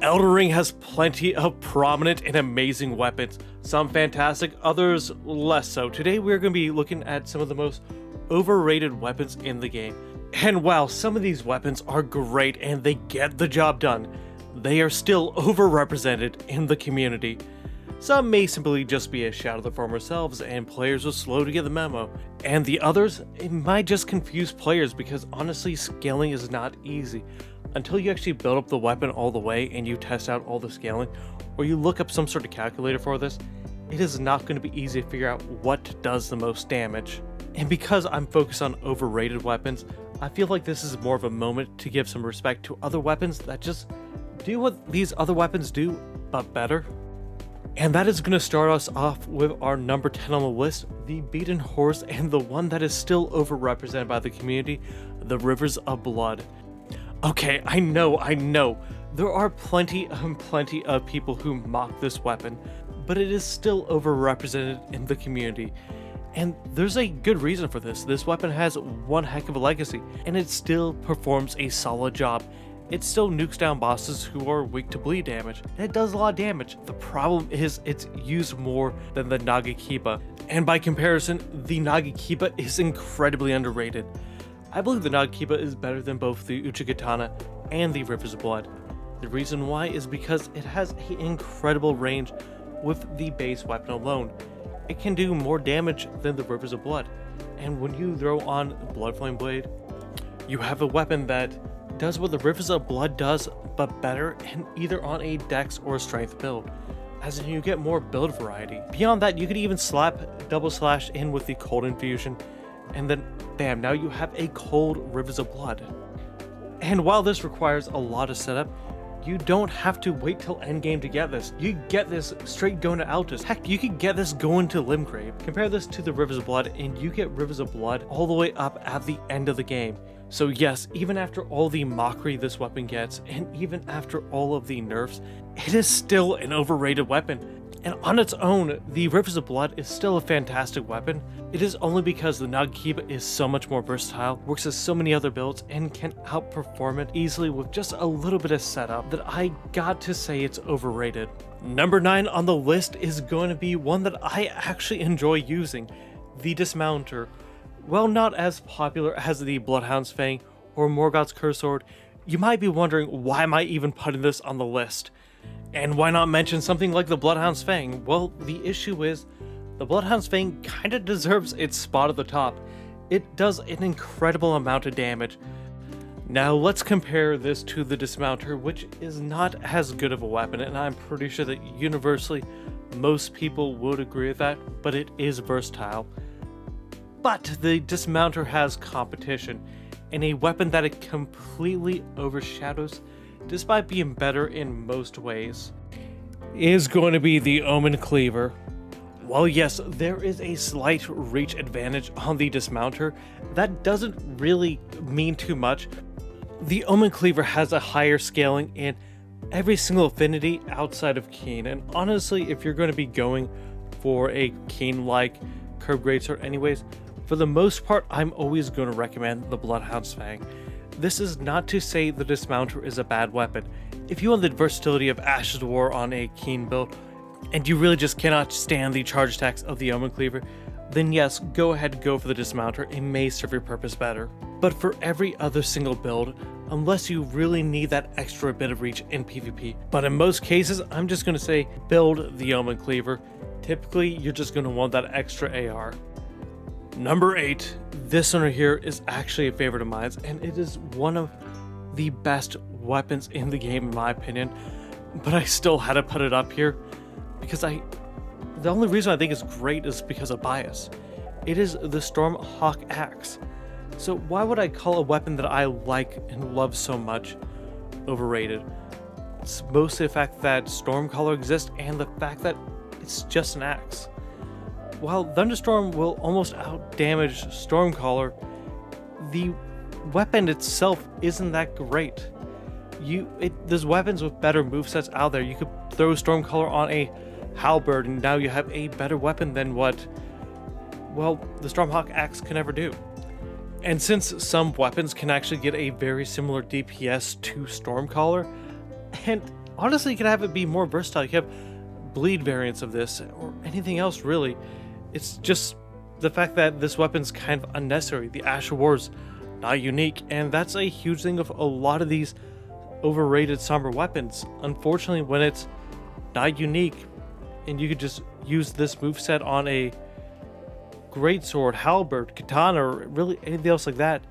Elden Ring has plenty of prominent and amazing weapons, some fantastic, others less so. Today we're going to be looking at some of the most overrated weapons in the game. And while some of these weapons are great and they get the job done, they are still overrepresented in the community. Some may simply just be a shadow of their former selves and players are slow to get the memo, and the others, it might just confuse players because honestly scaling is not easy. Until you actually build up the weapon all the way and you test out all the scaling, or you look up some sort of calculator for this, it is not going to be easy to figure out what does the most damage. And because I'm focused on overrated weapons, I feel like this is more of a moment to give some respect to other weapons that just do what these other weapons do, but better. And that is going to start us off with our number 10 on the list, the beaten horse and the one that is still overrepresented by the community, the Rivers of Blood. Okay, I know, there are plenty of people who mock this weapon, but it is still overrepresented in the community. And there's a good reason for this. This weapon has one heck of a legacy, and it still performs a solid job. It still nukes down bosses who are weak to bleed damage, and it does a lot of damage. The problem is it's used more than the Nagakiba, and by comparison, the Nagakiba is incredibly underrated. I believe the Nagakiba is better than both the Uchigatana and the Rivers of Blood. The reason why is because it has an incredible range with the base weapon alone. It can do more damage than the Rivers of Blood, and when you throw on Bloodflame Blade, you have a weapon that does what the Rivers of Blood does, but better, and either on a dex or a strength build, as in you get more build variety. Beyond that, you could even slap double slash in with the cold infusion, and then bam, now you have a cold Rivers of Blood. And while this requires a lot of setup, you don't have to wait till endgame to get this. You get this straight going to Altus. Heck, you could get this going to Limgrave. Compare this to the Rivers of Blood and you get Rivers of Blood all the way up at the end of the game. So yes, even after all the mockery this weapon gets, and even after all of the nerfs, it is still an overrated weapon. And on its own, the Rivers of Blood is still a fantastic weapon. It is only because the Nagakiba is so much more versatile, works as so many other builds, and can outperform it easily with just a little bit of setup that I got to say it's overrated. Number 9 on the list is going to be one that I actually enjoy using, the Dismounter. While not as popular as the Bloodhound's Fang or Morgoth's Curse Sword, you might be wondering why am I even putting this on the list? And why not mention something like the Bloodhound's Fang? Well, the issue is, the Bloodhound's Fang kinda deserves its spot at the top. It does an incredible amount of damage. Now let's compare this to the Dismounter, which is not as good of a weapon, and I'm pretty sure that universally most people would agree with that, but it is versatile. But the Dismounter has competition, and a weapon that it completely overshadows, despite being better in most ways, is going to be the Omen Cleaver. While yes, there is a slight reach advantage on the Dismounter, that doesn't really mean too much. The Omen Cleaver has a higher scaling in every single affinity outside of Keen, and honestly, if you're going to be going for a Keen-like curved greatsword anyways, for the most part, I'm always going to recommend the Bloodhound's Fang. This is not to say the Dismounter is a bad weapon. If you want the versatility of Ashes of War on a Keen build, and you really just cannot stand the charge attacks of the Omen Cleaver, then yes, go ahead and go for the Dismounter, it may serve your purpose better. But for every other single build, unless you really need that extra bit of reach in PvP, but in most cases, I'm just going to say build the Omen Cleaver. Typically, you're just going to want that extra AR. Number 8, this one right here is actually a favorite of mine, and it is one of the best weapons in the game in my opinion, but I still had to put it up here because the only reason I think it's great is because of bias. It is the Stormhawk Axe. So why would I call a weapon that I like and love so much overrated? It's mostly the fact that Stormcaller exists and the fact that it's just an axe. While Thunderstorm will almost outdamage Stormcaller, the weapon itself isn't that great. There's weapons with better movesets out there. You could throw Stormcaller on a halberd and now you have a better weapon than what, well, the Stormhawk Axe can ever do. And since some weapons can actually get a very similar DPS to Stormcaller, and honestly, you could have it be more versatile. You have bleed variants of this, or anything else really. It's just the fact that this weapon's kind of unnecessary. The Asher War's not unique, and that's a huge thing of a lot of these overrated somber weapons. Unfortunately, when it's not unique, and you could just use this moveset on a greatsword, halberd, katana, or really anything else like that,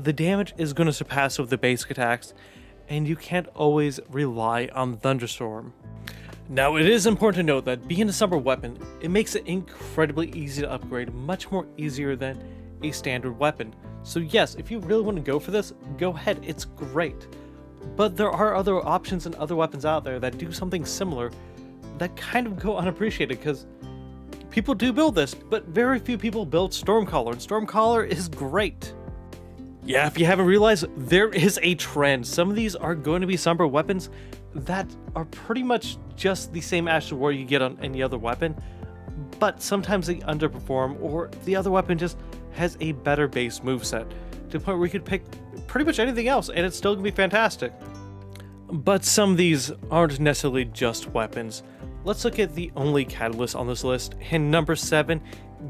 the damage is going to surpass with the basic attacks, and you can't always rely on Thunderstorm. Now, it is important to note that being a somber weapon, it makes it incredibly easy to upgrade, much more easier than a standard weapon. So yes, if you really want to go for this, go ahead, it's great. But there are other options and other weapons out there that do something similar that kind of go unappreciated, because people do build this, but very few people build Stormcaller, and Stormcaller is great. Yeah, if you haven't realized, there is a trend. Some of these are going to be somber weapons that are pretty much just the same Asher War you get on any other weapon, but sometimes they underperform, or the other weapon just has a better base moveset, to the point where you could pick pretty much anything else and it's still gonna be fantastic. But some of these aren't necessarily just weapons. Let's look at the only catalyst on this list, and number 7,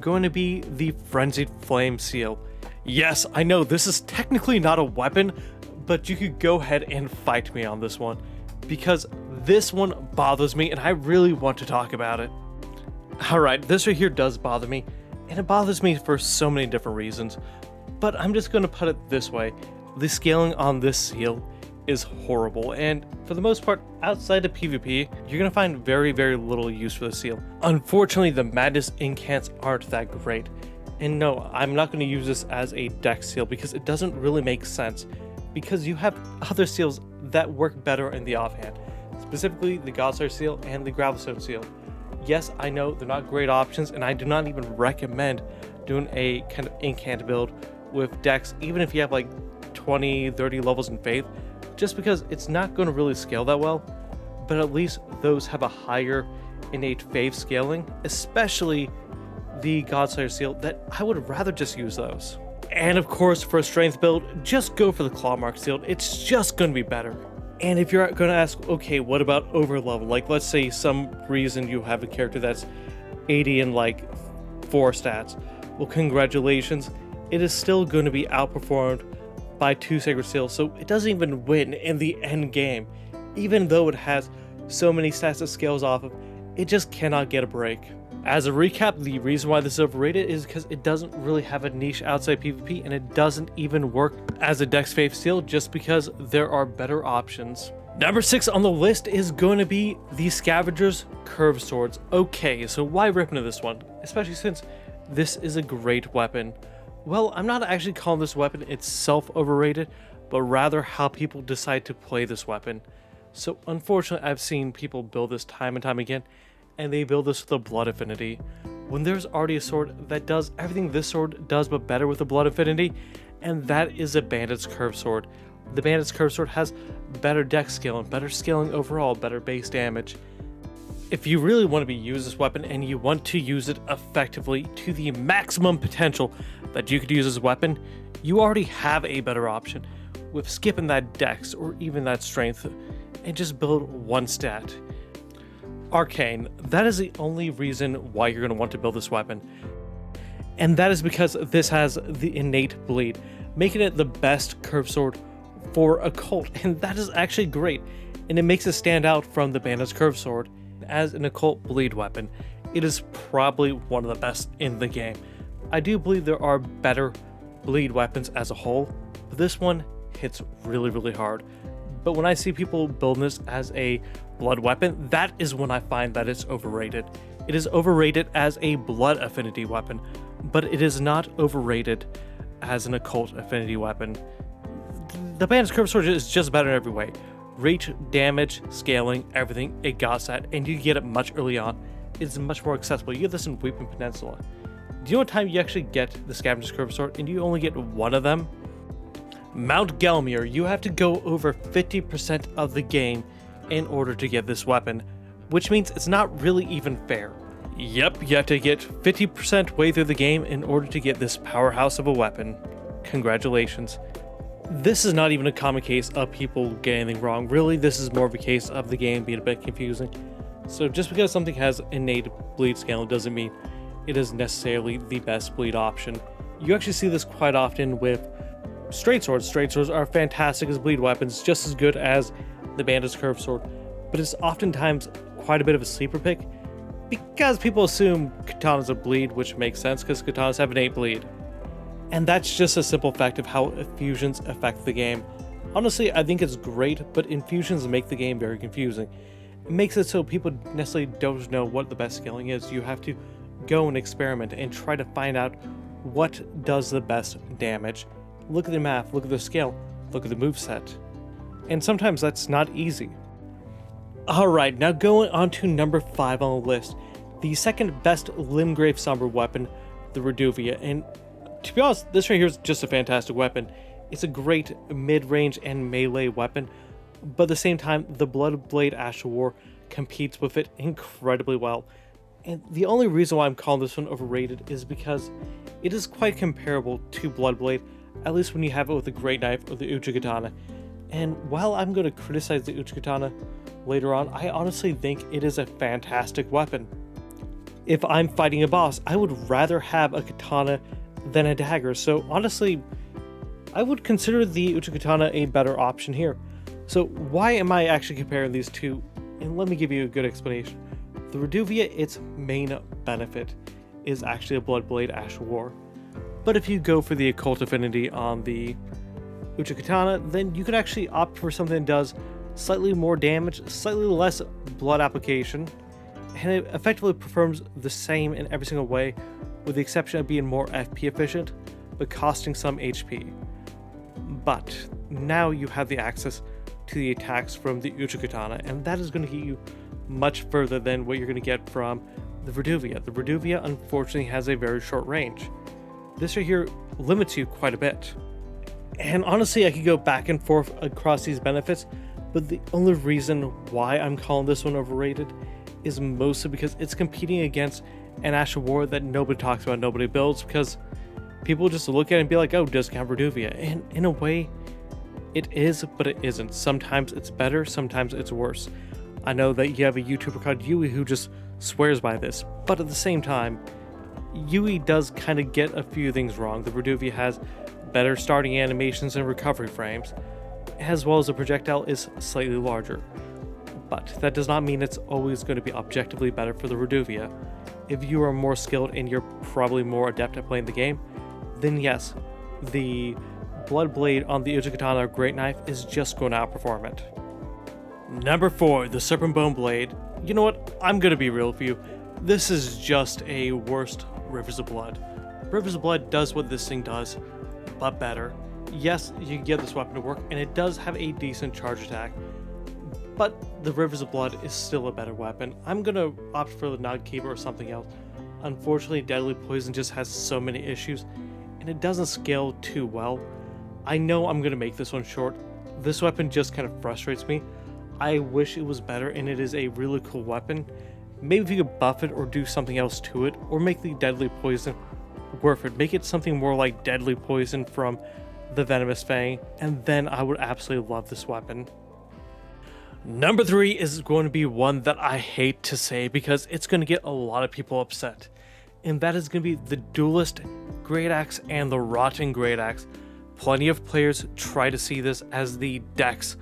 going to be the Frenzied Flame Seal. Yes, I know this is technically not a weapon, but you could go ahead and fight me on this one, because this one bothers me and I really want to talk about it. Alright, this right here does bother me, and it bothers me for so many different reasons, but I'm just going to put it this way. The scaling on this seal is horrible, and for the most part, outside of PvP, you're going to find very, very little use for the seal. Unfortunately, the Madness incants aren't that great, and no, I'm not going to use this as a dex seal because it doesn't really make sense, because you have other seals that work better in the offhand, specifically the Godslayer seal and the Gravelstone seal. Yes, I know they're not great options, and I do not even recommend doing a kind of incant build with dex, even if you have like 20, 30 levels in Faith, just because it's not going to really scale that well, but at least those have a higher innate Faith scaling, especially the Godslayer seal, that I would rather just use those. And of course, for a strength build, just go for the Clawmark seal. It's just going to be better. And if you're going to ask, okay, what about overlevel? Like, let's say some reason you have a character that's 80 in like 4 stats. Well, congratulations. It is still going to be outperformed by 2 Sacred Seals, so it doesn't even win in the end game. Even though it has so many stats it scales off of, it just cannot get a break. As a recap, the reason why this is overrated is because it doesn't really have a niche outside PvP, and it doesn't even work as a Dex Faith seal just because there are better options. Number 6 on the list is going to be the Scavenger's Curved Swords. Okay, so why rip into this one? Especially since this is a great weapon. Well, I'm not actually calling this weapon itself overrated, but rather how people decide to play this weapon. So unfortunately, I've seen people build this time and time again, and they build this with a blood affinity, when there's already a sword that does everything this sword does but better with a blood affinity, and that is a Bandit's Curved Sword. The Bandit's Curved Sword has better dex scaling, better scaling overall, better base damage. If you really want to use this weapon and you want to use it effectively to the maximum potential that you could use as a weapon, you already have a better option with skipping that dex or even that strength and just build one stat. Arcane, that is the only reason why you're going to want to build this weapon. And that is because this has the innate bleed, making it the best curved sword for occult, and that is actually great, and it makes it stand out from the Bandit's Curved Sword. As an occult bleed weapon, it is probably one of the best in the game. I do believe there are better bleed weapons as a whole, but this one hits really, really hard. But when I see people building this as a blood weapon, that is when I find that it's overrated. It is overrated as a blood affinity weapon, but it is not overrated as an occult affinity weapon. The Bandit's Curved Sword is just better in every way. Reach, damage, scaling, everything, it got that, and you get it much early on. It's much more accessible. You get this in Weeping Peninsula. Do you know what time you actually get the Scavenger's Curved Sword, and you only get one of them? Mount Gelmir, you have to go over 50% of the game in order to get this weapon, which means it's not really even fair. Yep, you have to get 50% way through the game in order to get this powerhouse of a weapon. Congratulations. This is not even a common case of people getting anything wrong. Really, this is more of a case of the game being a bit confusing. So just because something has innate bleed scaling doesn't mean it is necessarily the best bleed option. You actually see this quite often with straight swords. Straight swords are fantastic as bleed weapons, just as good as the bandit's curved sword, but it's oftentimes quite a bit of a sleeper pick because people assume katanas are bleed, which makes sense because katanas have innate bleed. And that's just a simple fact of how infusions affect the game. Honestly, I think it's great, but infusions make the game very confusing. It makes it so people necessarily don't know what the best scaling is. You have to go and experiment and try to find out what does the best damage. Look at the math, look at the scale, look at the moveset. And sometimes that's not easy. Alright, now going on to number 5 on the list. The second best Limgrave Somber weapon, the Reduvia. And to be honest, this right here is just a fantastic weapon. It's a great mid-range and melee weapon, but at the same time, the Bloodblade Ash of War competes with it incredibly well. And the only reason why I'm calling this one overrated is because it is quite comparable to Bloodblade, at least when you have it with the Great Knife or the Uchigatana. And while I'm going to criticize the Uchigatana later on, I honestly think it is a fantastic weapon. If I'm fighting a boss, I would rather have a katana than a dagger, so honestly, I would consider the Uchigatana a better option here. So why am I actually comparing these two? And let me give you a good explanation. The Reduvia, its main benefit is actually a Bloodblade Ash of War. But if you go for the occult affinity on the Uchigatana, then you could actually opt for something that does slightly more damage, slightly less blood application, and it effectively performs the same in every single way, with the exception of being more FP efficient, but costing some HP. But now you have the access to the attacks from the Uchigatana, and that is going to get you much further than what you're going to get from the Reduvia. The Reduvia unfortunately has a very short range. This right here limits you quite a bit. And honestly, I could go back and forth across these benefits, but the only reason why I'm calling this one overrated is mostly because it's competing against an Ash of War that nobody talks about, nobody builds, because people just look at it and be like, oh, discount Reduvia. And in a way, it is, but it isn't. Sometimes it's better, sometimes it's worse. I know that you have a YouTuber called Yui who just swears by this, but at the same time, Yui does kind of get a few things wrong. The Reduvia has better starting animations and recovery frames, as well as the projectile is slightly larger. But that does not mean it's always going to be objectively better for the Reduvia. If you are more skilled and you're probably more adept at playing the game, then yes, the Bloodblade on the Uchigatana or Great Knife is just going to outperform it. Number 4, the Serpent Bone Blade. You know what? I'm going to be real with you. This is just a worst Rivers of Blood. Rivers of Blood does what this thing does, but better. Yes, you can get this weapon to work, and it does have a decent charge attack, but the Rivers of Blood is still a better weapon. I'm going to opt for the Nagkeeper or something else. Unfortunately, Deadly Poison just has so many issues, and it doesn't scale too well. I know I'm going to make this one short. This weapon just kind of frustrates me. I wish it was better, and it is a really cool weapon. Maybe if you could buff it or do something else to it, or make the Deadly Poison worth it. Make it something more like Deadly Poison from the Venomous Fang, and then I would absolutely love this weapon. Number 3 is going to be one that I hate to say because it's going to get a lot of people upset, and that is going to be the Duelist Great Axe and the Rotten Great Axe. Plenty of players try to see this as the Dex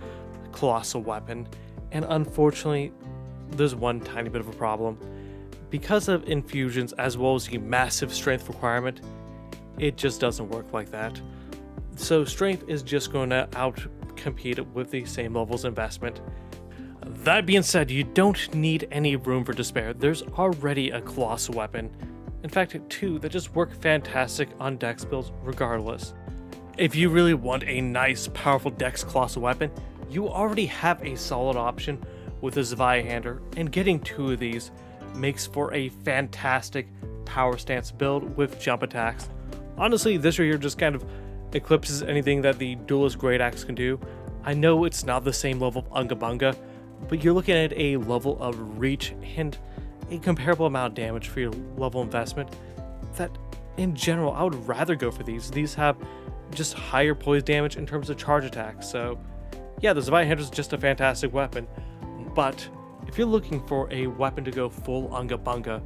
Colossal weapon, and unfortunately, there's one tiny bit of a problem. Because of infusions as well as the massive strength requirement, it just doesn't work like that. So strength is just going to out-compete with the same level's investment. That being said, you don't need any room for despair. There's already a Colossal weapon. In fact, 2 that just work fantastic on Dex builds regardless. If you really want a nice, powerful Dex Colossal weapon, you already have a solid option with a Zweihander, and getting 2 of these makes for a fantastic power stance build with jump attacks. Honestly, this right here just kind of eclipses anything that the Duelist Great Axe can do. I know it's not the same level of Unga Bunga, but you're looking at a level of reach and a comparable amount of damage for your level investment that, in general, I would rather go for these. These have just higher poise damage in terms of charge attacks. So yeah, the Zvite Hunter is just a fantastic weapon. But if you're looking for a weapon to go full Unga Bunga,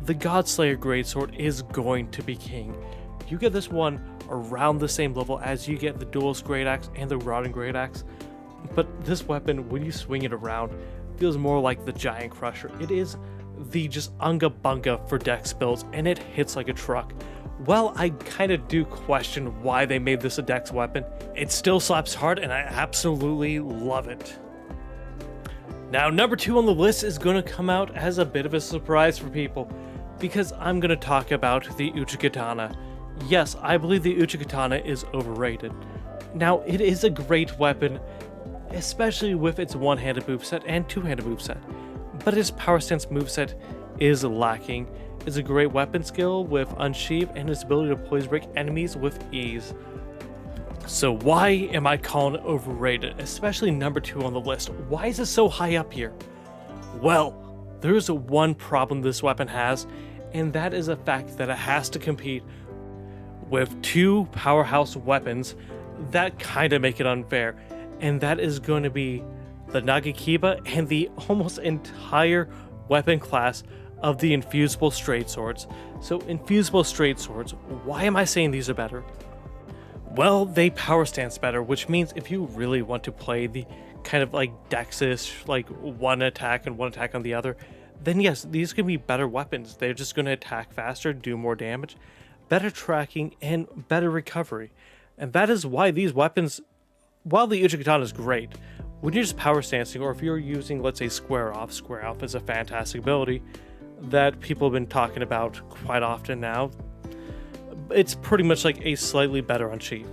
the Godslayer Greatsword is going to be king. You get this one around the same level as you get the Duelist Great Axe and the Rotting Great Axe, but this weapon, when you swing it around, feels more like the Giant Crusher. It is the just Unga Bunga for dex builds, and it hits like a truck. Well, I kind of do question why they made this a dex weapon. It still slaps hard, and I absolutely love it. Now, number 2 on the list is going to come out as a bit of a surprise for people, because I'm going to talk about the Uchigatana. Yes, I believe the Uchigatana is overrated. Now, it is a great weapon, especially with its one-handed moveset and two-handed moveset, but its power stance moveset is lacking. It's a great weapon skill with Unsheath and its ability to poise break enemies with ease. So why am I calling it overrated, especially number 2 on the list? Why is it so high up here? Well, there's one problem this weapon has, and that is the fact that it has to compete with 2 powerhouse weapons that kind of make it unfair, and that is going to be the Nagakiba and the almost entire weapon class of the Infusible Straight Swords. So Infusible Straight Swords, why am I saying these are better? Well, they power stance better, which means if you really want to play the kind of like Dexis, like one attack and one attack on the other, then yes, these can be better weapons. They're just going to attack faster, do more damage, better tracking, and better recovery. And that is why these weapons, while the Uchigatana is great, when you're just power stancing, or if you're using, let's say, Square Off is a fantastic ability that people have been talking about quite often now. It's pretty much like a slightly better Unsheath,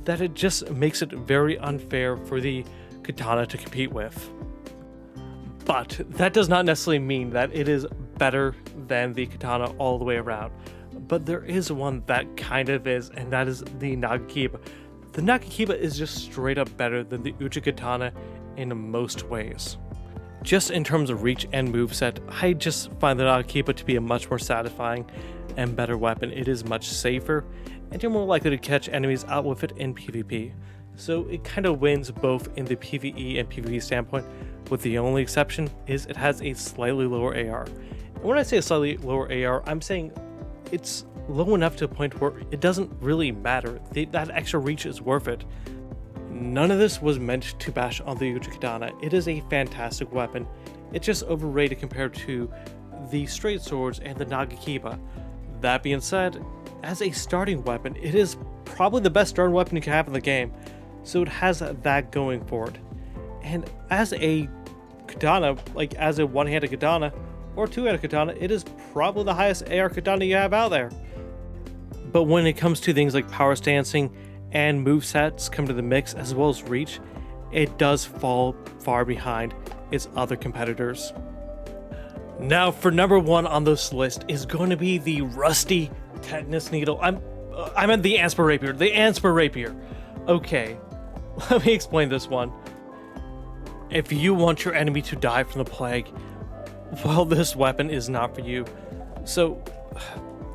that it just makes it very unfair for the katana to compete with. But that does not necessarily mean that it is better than the katana all the way around. But there is one that kind of is, and that is the Nagakiba. The Nagakiba is just straight up better than the Uchigatana in most ways. Just in terms of reach and moveset, I just find the Nagakiba to be a much more satisfying and better weapon. It is much safer, and you're more likely to catch enemies out with it in PvP. So it kind of wins both in the PvE and PvP standpoint, with the only exception is it has a slightly lower AR. And when I say a slightly lower AR, I'm saying it's low enough to a point where it doesn't really matter. That extra reach is worth it. None of this was meant to bash on the Uchigatana. It is a fantastic weapon. It's just overrated compared to the straight swords and the Nagakiba. That being said, as a starting weapon, it is probably the best starting weapon you can have in the game, so it has that going for it. And as a katana, like as a one-handed katana or two-handed katana, it is probably the highest AR katana you have out there. But when it comes to things like power stancing and movesets come to the mix, as well as reach, it does fall far behind its other competitors. Now, for number 1 on this list is going to be the Rusty Tetanus Needle. I meant the Antspur Rapier. The Antspur Rapier. Okay, let me explain this one. If you want your enemy to die from the plague, well, this weapon is not for you. So,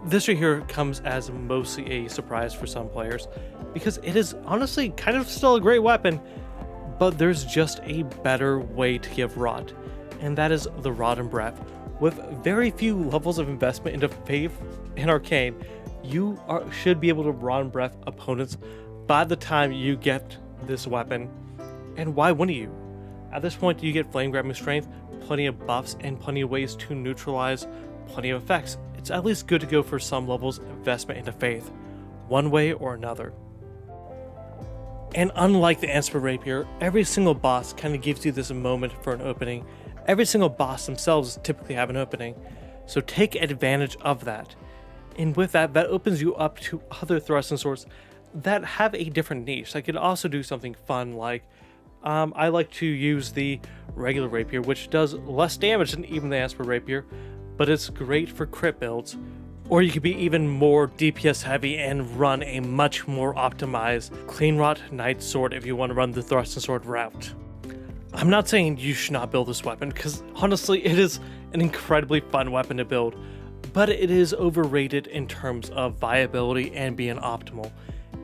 this right here comes as mostly a surprise for some players, because it is honestly kind of still a great weapon, but there's just a better way to give Rot, and that is the Rot and Breath. With very few levels of investment into Faith and Arcane, you should be able to Rot and Breath opponents by the time you get this weapon, and why wouldn't you? At this point, you get Flame Grabbing Strength, plenty of buffs, and plenty of ways to neutralize plenty of effects. It's at least good to go for some levels of investment into Faith, one way or another. And unlike the Antspur Rapier, every single boss kind of gives you this moment for an opening. Every single boss themselves typically have an opening, so take advantage of that. And with that, that opens you up to other thrusting swords that have a different niche. I could also do something fun like, I like to use the regular Rapier, which does less damage than even the Antspur Rapier, but it's great for crit builds. Or you could be even more DPS heavy and run a much more optimized Clean Rot Knight Sword if you want to run the thrusting sword route. I'm not saying you should not build this weapon, because honestly it is an incredibly fun weapon to build, but it is overrated in terms of viability and being optimal.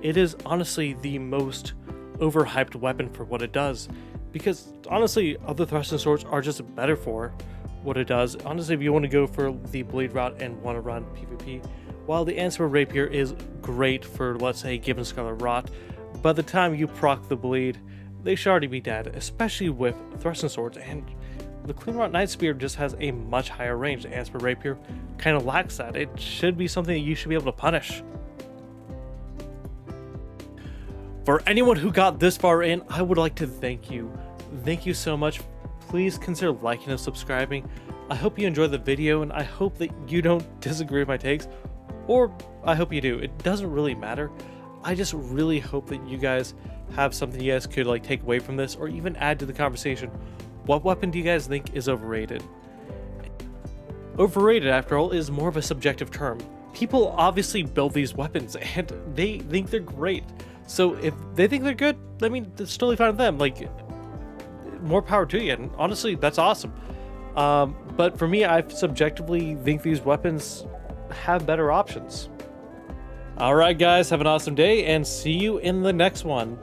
it is honestly the most overhyped weapon for what it does. Because honestly, other thrusting swords are just better for what it does. Honestly, if you want to go for the blade route and want to run PvP, while the Antspur Rapier is great for, let's say, given Scarlet Rot, by the time you proc the bleed, they should already be dead, especially with thrusting swords, and the Clean Rot Knight Spear just has a much higher range. The Antspur Rapier kind of lacks that. It should be something that you should be able to punish. For anyone who got this far in, I would like to thank you. Thank you so much. Please consider liking and subscribing. I hope you enjoyed the video, and I hope that you don't disagree with my takes, or I hope you do. It doesn't really matter. I just really hope that you guys have something you guys could like take away from this, or even add to the conversation. What weapon do you guys think is overrated? Overrated, after all, is more of a subjective term. People obviously build these weapons and they think they're great. So if they think they're good, I mean, it's totally fine with them. Like, more power to you. And honestly, that's awesome. But for me, I subjectively think these weapons have better options. All right, guys, have an awesome day and see you in the next one.